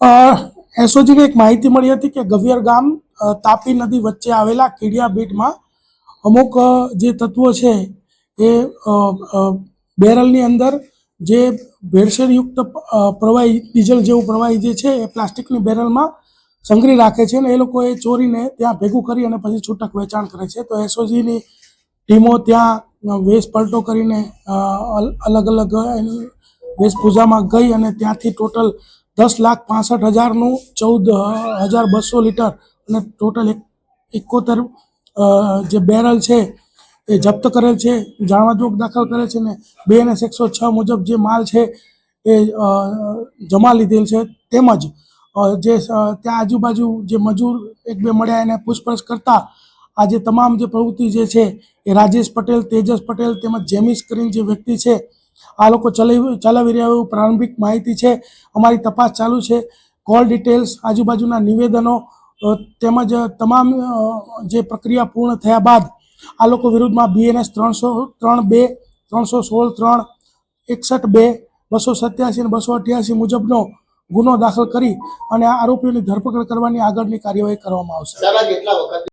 એસઓજીને એક માહિતી મળી હતી કે ગવિયર ગામ તાપી નદી વચ્ચે આવેલા કીડિયા બીટમાં અમુક જે તત્વો છે એ બેરલની અંદર જે ભેળસેળયુક્ત પ્રવાહી ડીઝલ જેવું પ્રવાહી જે છે એ પ્લાસ્ટિકની બેરલમાં સંગ્રહી રાખે છે અને એ લોકો એ ચોરીને ત્યાં ભેગું કરી અને પછી છૂટક વેચાણ કરે છે. તો એસઓજીની ટીમો ત્યાં વેશ પલટો કરીને અલગ અલગ વેશભૂષામાં ગઈ અને ત્યાંથી ટોટલ 10,65,000નું 14,200 લીટર અને ટોટલ 71 જે બેરલ છે એ જપ્ત કરેલ છે, જાણવાજોગ દાખલ કરે છે ને BNS 106 મુજબ જે માલ છે એ જમા લીધેલ છે. તેમજ જે ત્યાં આજુબાજુ જે મજૂર એક બે મળ્યા એને પૂછપરછ કરતા આ જે તમામ જે પ્રવૃત્તિ જે છે એ રાજેશ પટેલ, તેજસ પટેલ તેમજ જેમિસ કરીને જે વ્યક્તિ છે આ લોકો ચલાવી રહ્યા એવું પ્રારંભિક માહિતી છે. અમારી તપાસ ચાલુ છે. કોલ ડિટેલ્સ, આજુબાજુના નિવેદનો તેમજ તમામ જે પ્રક્રિયા પૂર્ણ થયા બાદ આ લોકો વિરુદ્ધમાં BNS 303(2), 316(3), 61(2), 287 અને 288 મુજબનો ગુનો દાખલ કરી અને આ આરોપીઓની ધરપકડ કરવાની આગળની કાર્યવાહી કરવામાં આવશે.